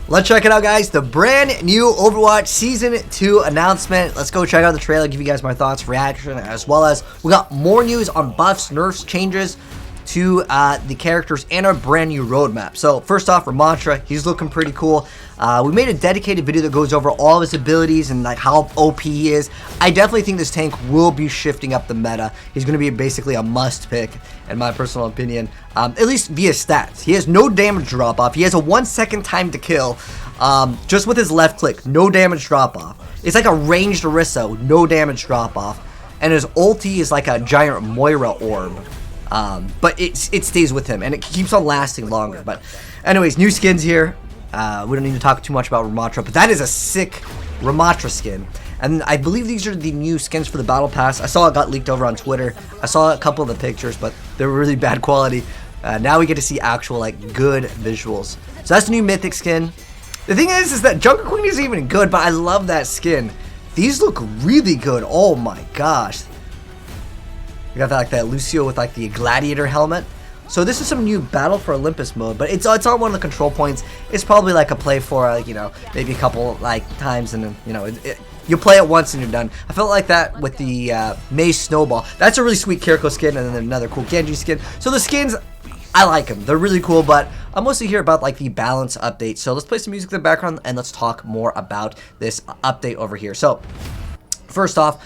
Let's check it out, guys. The brand new Overwatch Season 2 announcement. Let's go check out the trailer, give you guys my thoughts, reaction, as well as we got more news on buffs, nerfs, changes to the characters and our brand new roadmap. So first off, Ramattra, he's looking pretty cool. We made a dedicated video that goes over all of his abilities and like how OP he is. I definitely think this tank will be shifting up the meta. He's going to be basically a must pick in my personal opinion, at least via stats. He has no damage drop off. He has a 1 second time to kill, just with his left click, no damage drop off. It's like a ranged Orisa, no damage drop off, and his ulti is like a giant Moira orb. But it stays with him and it keeps on lasting longer. But anyways, new skins here. We don't need to talk too much about Ramattra, but that is a sick Ramattra skin. And I believe these are the new skins for the battle pass. I saw it got leaked over on Twitter. I saw a couple of the pictures, but they were really bad quality. Now we get to see actual like good visuals. So that's the new mythic skin. The thing is that Junker Queen isn't even good, but I love that skin. These look really good. Oh my gosh. We got that, like that Yugioh with like the gladiator helmet. So this is some new Battle for Olympus mode, but it's on one of the control points. It's probably like a play for like, you know, maybe a couple like times, and then, you know, you play it once and you're done. I felt like that with the Maze Snowball. That's a really sweet Kiriko skin, and then another cool Genji skin. So the skins, I like them. They're really cool, but I'm mostly here about like the balance update. So let's play some music in the background and let's talk more about this update over here. So first off,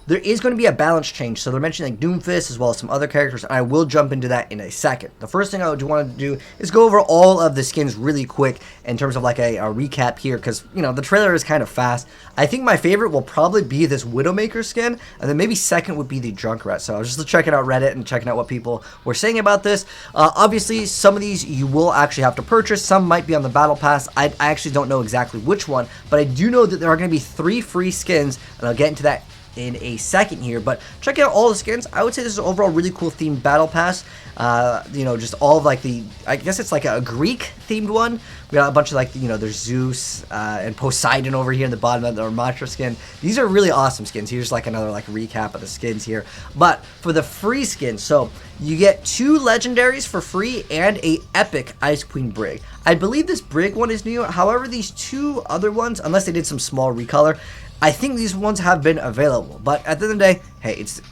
there is going to be a balance change. So they're mentioning like Doomfist as well as some other characters, and I will jump into that in a second. The first thing I would want to do is go over all of the skins really quick in terms of like a recap here, because, you know, the trailer is kind of fast. I think my favorite will probably be this Widowmaker skin, and then maybe second would be the Junkrat. So I was just checking out Reddit and checking out what people were saying about this. Obviously, some of these you will actually have to purchase. Some might be on the Battle Pass. I actually don't know exactly which one, but I do know that there are going to be 3 free skins, and I'll get into that in a second here. But check out all the skins. I would say this is overall really cool themed battle pass. You know, just all of like the, I guess it's like a Greek themed one. We got a bunch of like, you know, there's Zeus and Poseidon over here in the bottom of the Ramattra skin. These are really awesome skins. Here's like another like recap of the skins here. But for the free skins, so you get 2 legendaries for free and a epic Ice Queen Brig. I believe this Brig one is new. However, these 2 other ones, unless they did some small recolor, I think these ones have been available. But at the end of the day, hey, it's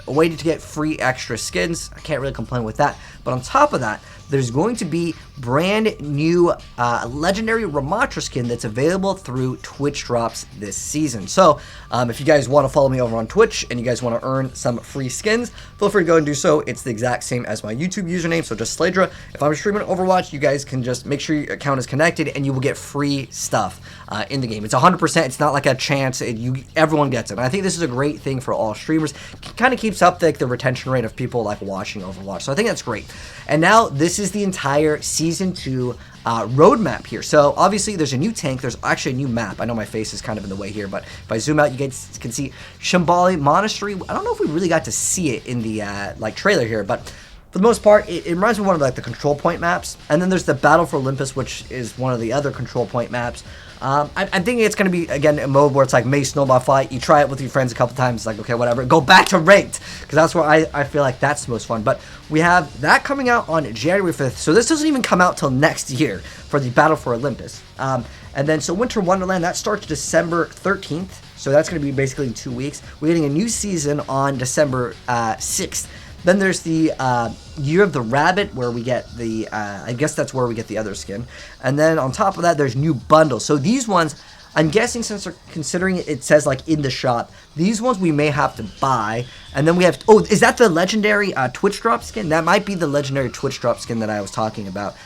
a way to get free extra skins. I can't really complain with that. But on top of that, there's going to be brand new legendary Ramattra skin that's available through Twitch drops this season. So if you guys want to follow me over on Twitch and you guys want to earn some free skins, feel free to go and do so. It's the exact same as my YouTube username, so just Slaydra. If I'm streaming Overwatch, you guys can just make sure your account is connected and you will get free stuff in the game. It's 100%. It's not like a chance. Everyone gets it. And I think this is a great thing for all streamers. It kind of keeps up the retention rate of people like watching Overwatch. So I think that's great. And now this is the entire Season 2 roadmap here. So obviously there's a new tank. There's actually a new map. I know my face is kind of in the way here, but if I zoom out, you guys can see Shambhala Monastery. I don't know if we really got to see it in the like trailer here, but for the most part, it reminds me of one of like the control point maps. And then there's the Battle for Olympus, which is one of the other control point maps. I'm thinking it's going to be, again, a mode where it's like Maze Snowball Fight. You try it with your friends a couple times, it's like, okay, whatever. Go back to ranked, because that's where I feel like that's the most fun. But we have that coming out on January 5th. So this doesn't even come out till next year for the Battle for Olympus. And then, so Winter Wonderland, that starts December 13th. So that's going to be basically in 2 weeks. We're getting a new season on December 6th. Then there's the Year of the Rabbit, where we get the, I guess that's where we get the other skin. And then on top of that, there's new bundles. So these ones, I'm guessing since they're considering it says like in the shop, these ones we may have to buy. And then we have, oh, is that the legendary Twitch drop skin? That might be the legendary Twitch drop skin that I was talking about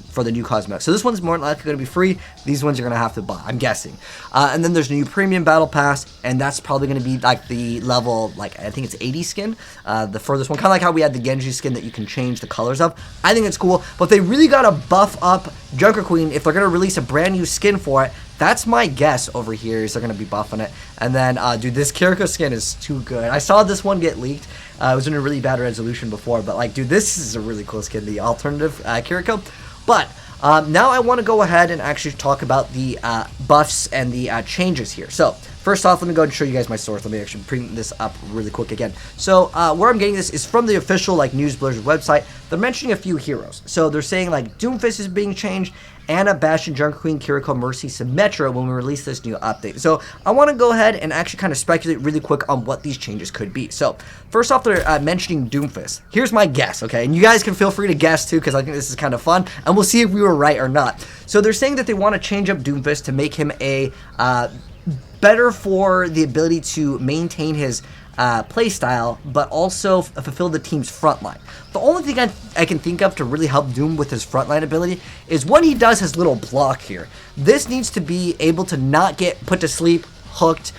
for the new cosmetic. So this one's more likely going to be free. These ones you're going to have to buy, I'm guessing. And then there's a new premium battle pass, and that's probably going to be like the level, like I think it's 80 skin, the furthest one. Kind of like how we had the Genji skin that you can change the colors of. I think it's cool, but they really got to buff up Junker Queen if they're going to release a brand new skin for it. That's my guess over here, is they're going to be buffing it. And then, dude, this Kiriko skin is too good. I saw this one get leaked. It was in a really bad resolution before, but, like, dude, this is a really cool skin, the alternative Kiriko. But now I want to go ahead and actually talk about the buffs and the changes here. So first off, let me go and show you guys my source. Let me actually bring this up really quick again. So where I'm getting this is from the official like News Blizzard website. They're mentioning a few heroes. So they're saying like Doomfist is being changed, Ana, Bastion, Junker Queen, Kiriko, Mercy, Symmetra when we release this new update. So I want to go ahead and actually kind of speculate really quick on what these changes could be. So first off, they're mentioning Doomfist. Here's my guess, okay? And you guys can feel free to guess too, because I think this is kind of fun, and we'll see if we were right or not. So they're saying that they want to change up Doomfist to make him a better for the ability to maintain his playstyle, but also fulfill the team's frontline. The only thing I can think of to really help Doom with his frontline ability is when he does his little block here. This needs to be able to not get put to sleep, hooked,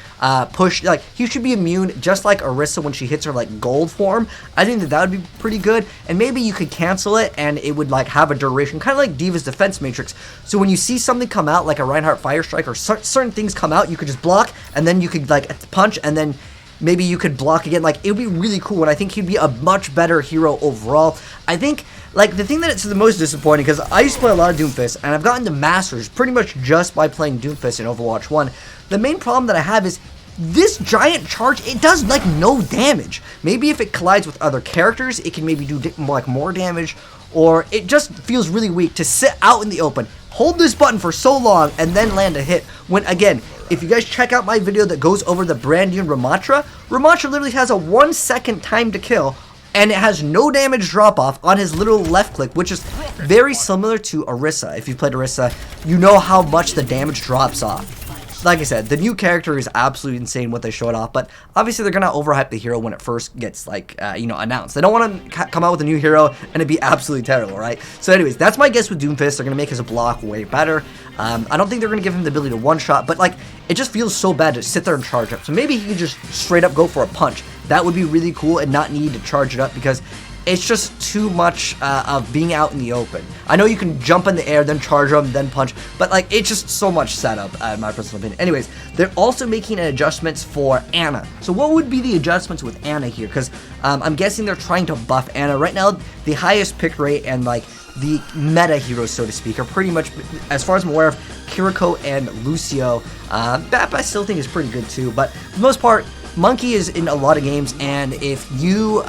pushed. Like, he should be immune, just like Orisa when she hits her like gold form. I think that would be pretty good, and maybe you could cancel it and it would like have a duration, kind of like Diva's defense matrix. So when you see something come out like a Reinhardt Fire Strike or certain things come out, you could just block, and then you could like punch, and then maybe you could block again. Like, it would be really cool, and I think he'd be a much better hero overall. I think, like, the thing that it's the most disappointing, because I used to play a lot of Doomfist, and I've gotten to Masters pretty much just by playing Doomfist in Overwatch 1. The main problem that I have is this giant charge, it does, like, no damage. Maybe if it collides with other characters, it can maybe do, like, more damage, or it just feels really weak to sit out in the open, hold this button for so long, and then land a hit, when, again, if you guys check out my video that goes over the brand new Ramattra, Ramattra literally has a 1 second time to kill, and it has no damage drop off on his little left click, which is very similar to Orisa. If you've played Orisa, you know how much the damage drops off. Like I said, the new character is absolutely insane what they showed off, but obviously they're gonna overhype the hero when it first gets like you know, announced. They don't want to come out with a new hero and it be absolutely terrible, right? So anyways, that's my guess with Doomfist. They're gonna make his block way better. I don't think they're gonna give him the ability to one shot, but like, it just feels so bad to sit there and charge up. So maybe he could just straight up go for a punch. That would be really cool, and not need to charge it up, because it's just too much of being out in the open. I know you can jump in the air, then charge them, then punch, but like, it's just so much setup, in my personal opinion. Anyways, they're also making adjustments for Ana. So what would be the adjustments with Ana here? Because I'm guessing they're trying to buff Ana. Right now, the highest pick rate and like the meta heroes, so to speak, are pretty much, as far as I'm aware of, Kiriko and Lucio. That I still think is pretty good too, but for the most part, Monkey is in a lot of games, and if you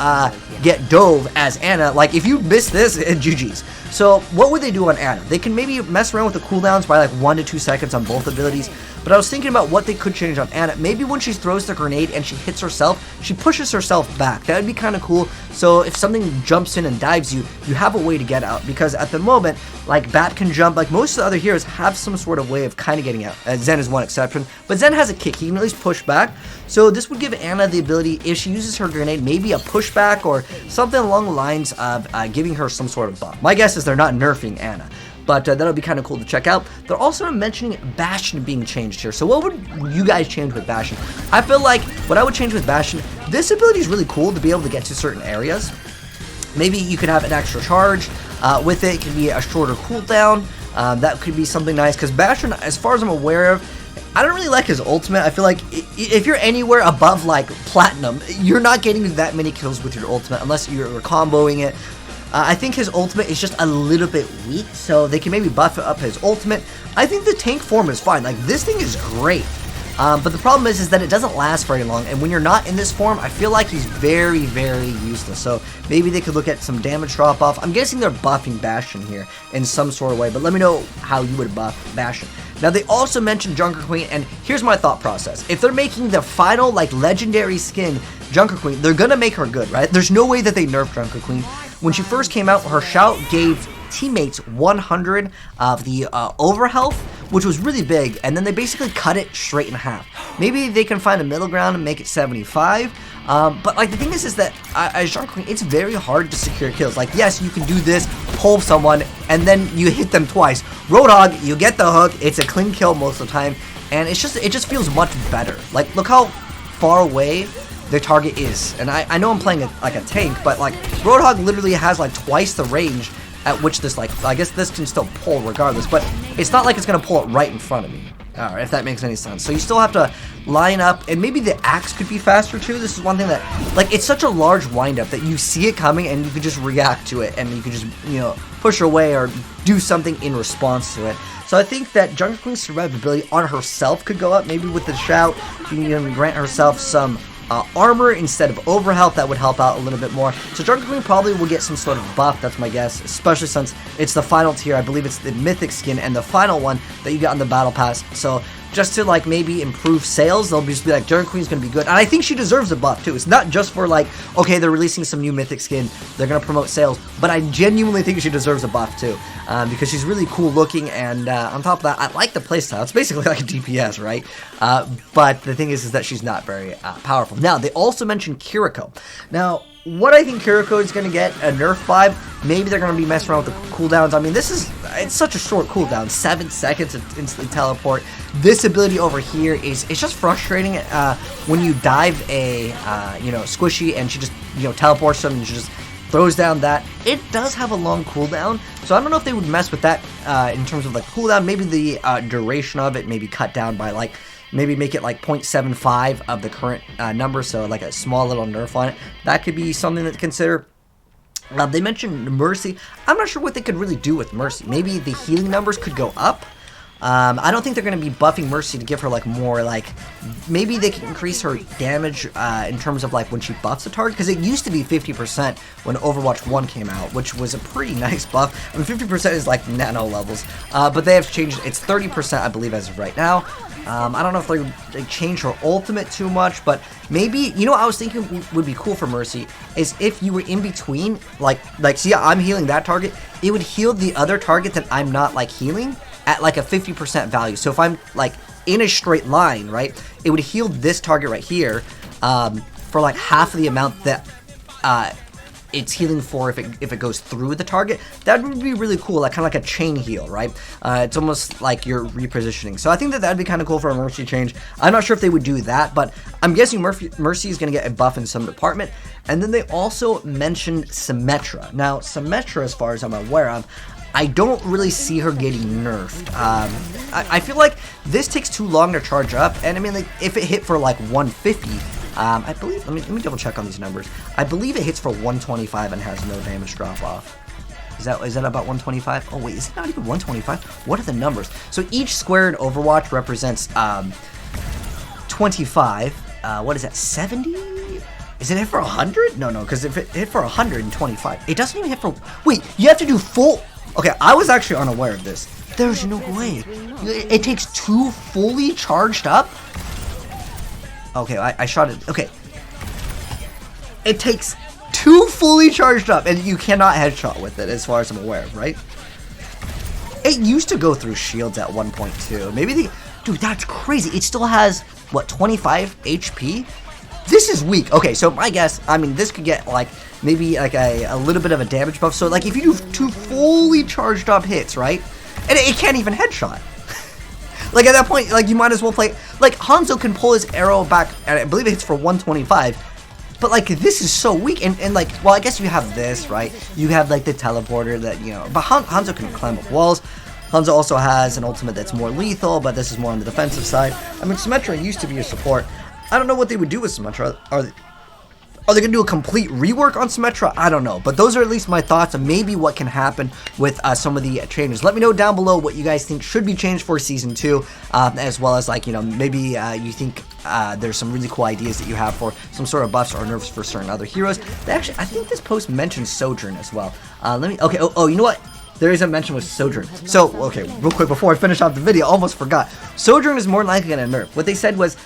get Dove as Ana, like, if you miss this, GG's. So what would they do on Ana? They can maybe mess around with the cooldowns by like 1 to 2 seconds on both abilities, but I was thinking about what they could change on Ana. Maybe when she throws the grenade and she hits herself, she pushes herself back. That would be kind of cool. So if something jumps in and dives you, you have a way to get out, because at the moment, like, Bat can jump, like most of the other heroes have some sort of way of kind of getting out. Zen is one exception, but Zen has a kick. He can at least push back. So this would give Ana the ability, if she uses her grenade, maybe a pushback or something along the lines of giving her some sort of buff. My guess is they're not nerfing Ana, but that'll be kind of cool to check out. They're also mentioning Bastion being changed here. So what would you guys change with Bastion? I feel like what I would change with Bastion, this ability is really cool to be able to get to certain areas. Maybe you could have an extra charge with it. It could be a shorter cooldown. That could be something nice, because Bastion, as far as I'm aware of, I don't really like his ultimate. I feel like if you're anywhere above like Platinum, you're not getting that many kills with your ultimate unless you're comboing it. I think his ultimate is just a little bit weak, so they can maybe buff up his ultimate. I think the tank form is fine. Like, this thing is great. But the problem is that it doesn't last very long, and when you're not in this form, I feel like he's very, very useless. So maybe they could look at some damage drop off. I'm guessing they're buffing Bastion here in some sort of way, but let me know how you would buff Bastion. Now, they also mentioned Junker Queen, and here's my thought process. If they're making the final, like, legendary skin, Junker Queen, they're gonna make her good, right? There's no way that they nerf Junker Queen. When she first came out, her shout gave teammates 100 of the overhealth, which was really big, and then they basically cut it straight in half. Maybe they can find a middle ground and make it 75, but like, the thing is that as Junker Queen, it's very hard to secure kills. Like, yes, you can do this, pull someone, and then you hit them twice. Roadhog, you get the hook, it's a clean kill most of the time, and it just feels much better. Like, look how far away the target is, and I know I'm playing like a tank, but like, Roadhog literally has like twice the range at which this, like, I guess this can still pull regardless, but it's not like it's gonna pull it right in front of me. if that makes any sense. So you still have to line up, and maybe the axe could be faster too. This is one thing that, like, it's such a large windup that you see it coming and you could just react to it, and you could just, you know, push away or do something in response to it. So I think that Jungle Queen's survivability on herself could go up, maybe with the shout. She can grant herself some armor instead of overhealth. That would help out a little bit more. So Jungle Queen probably will get some sort of buff, that's my guess, especially since it's the final tier. I believe it's the mythic skin and the final one that you got in the battle pass. So just to, like, maybe improve sales, they'll just be like, Jungle Queen's gonna be good. And I think she deserves a buff too. It's not just for, like, okay, they're releasing some new mythic skin, they're gonna promote sales, but I genuinely think she deserves a buff too, because she's really cool looking, and on top of that, I like the playstyle. It's basically like a DPS, right? But the thing is that she's not very powerful. Now, they also mentioned Kiriko. Now, what I think Kiriko is going to get, a nerf vibe. Maybe they're going to be messing around with the cooldowns. I mean, it's such a short cooldown, 7 seconds to instantly teleport. This ability over here it's just frustrating when you dive a, you know, squishy and she just, you know, teleports them and she just throws down that. It does have a long cooldown, so I don't know if they would mess with that in terms of, like, cooldown. Maybe the duration of it maybe cut down by, like, maybe make it like 0.75 of the current number, so like a small little nerf on it. That could be something to consider. They mentioned Mercy. I'm not sure what they could really do with Mercy. Maybe the healing numbers could go up. I don't think they're going to be buffing Mercy to give her, like, more, like, maybe they can increase her damage in terms of, like, when she buffs a target, because it used to be 50% when Overwatch 1 came out, which was a pretty nice buff. I mean, 50% is, like, nano levels, but they have changed. It's 30%, I believe, as of right now. I don't know if they change her ultimate too much, but maybe, you know what I was thinking would be cool for Mercy is if you were in between, like, see, I'm healing that target, it would heal the other target that I'm not, like, healing at, like, a 50% value. So if I'm, like, in a straight line, right, it would heal this target right here for, like, half of the amount that it's healing for if it goes through the target. That would be really cool, like, kind of like a chain heal, right? It's almost like you're repositioning. So I think that that'd be kind of cool for a Mercy change. I'm not sure if they would do that, but I'm guessing Mercy is going to get a buff in some department. And then they also mentioned Symmetra. Now, Symmetra, as far as I'm aware of, I don't really see her getting nerfed. I feel like this takes too long to charge up, and I mean, like, if it hit for like 150, I believe, let me double check on these numbers. I believe it hits for 125 and has no damage drop off. Is that about 125? Oh wait, is it not even 125? What are the numbers? So each square in Overwatch represents 25. What is that? 70? Is it hit for 100? No, because if it hit for 125, it doesn't even hit for. Wait, you have to do full. Okay, I was actually unaware of this. There's no way. It takes 2 fully charged up? Okay, I shot it. Okay. It takes 2 fully charged up, and you cannot headshot with it, as far as I'm aware of, right? It used to go through shields at 1.2. Maybe the... Dude, that's crazy. It still has, what, 25 HP? This is weak. Okay, so my guess, I mean, this could get, like, maybe, like, a little bit of a damage buff. So, like, if you do 2 fully charged up hits, right? And it can't even headshot. Like, at that point, like, you might as well play... Like, Hanzo can pull his arrow back, and I believe it hits for 125. But, like, this is so weak. And like, well, I guess you have this, right? You have, like, the teleporter that, you know... But Hanzo can climb up walls. Hanzo also has an ultimate that's more lethal, but this is more on the defensive side. I mean, Symmetra used to be a support. I don't know what they would do with Symmetra. Are they going to do a complete rework on Symmetra? I don't know. But those are at least my thoughts on maybe what can happen with some of the changes. Let me know down below what you guys think should be changed for Season 2, as well as, like, you know, maybe you think there's some really cool ideas that you have for some sort of buffs or nerfs for certain other heroes. Actually, I think this post mentions Sojourn as well. Okay, oh, you know what? There is a mention with Sojourn. So, okay, real quick before I finish off the video, I almost forgot. Sojourn is more likely going to nerf. What they said was,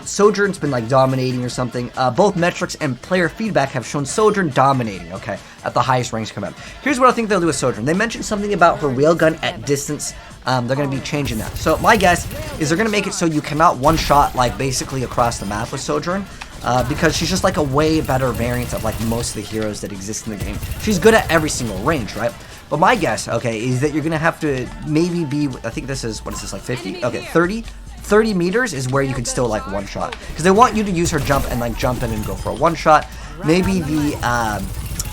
Sojourn's been, like, dominating or something. Both metrics and player feedback have shown Sojourn dominating, okay, at the highest ranks come out. Here's what I think they'll do with Sojourn. They mentioned something about her railgun at distance. They're going to be changing that. So my guess is they're going to make it so you cannot one-shot, like, basically across the map with Sojourn. Because she's just, like, a way better variant of, like, most of the heroes that exist in the game. She's good at every single range, right? But my guess, okay, is that you're going to have to maybe be, I think this is, what is this, like 50? Okay, 30 meters is where you could still, like, one-shot. Because they want you to use her jump and, like, jump in and go for a one-shot. Maybe the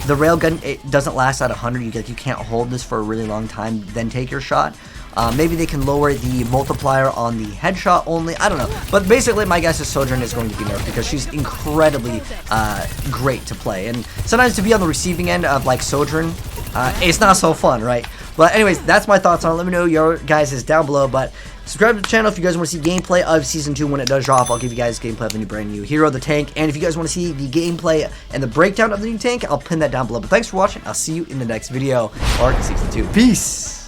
railgun, it doesn't last at 100. You can't hold this for a really long time, then take your shot. Maybe they can lower the multiplier on the headshot only. I don't know. But basically, my guess is Sojourn is going to be nerfed because she's incredibly great to play. And sometimes to be on the receiving end of like Sojourn, it's not so fun, right? But anyways, that's my thoughts on it. Let me know your guys' down below. But subscribe to the channel if you guys want to see gameplay of Season 2 when it does drop. I'll give you guys gameplay of the new brand new hero, the tank. And if you guys want to see the gameplay and the breakdown of the new tank, I'll pin that down below. But thanks for watching. I'll see you in the next video or Season 2. Peace!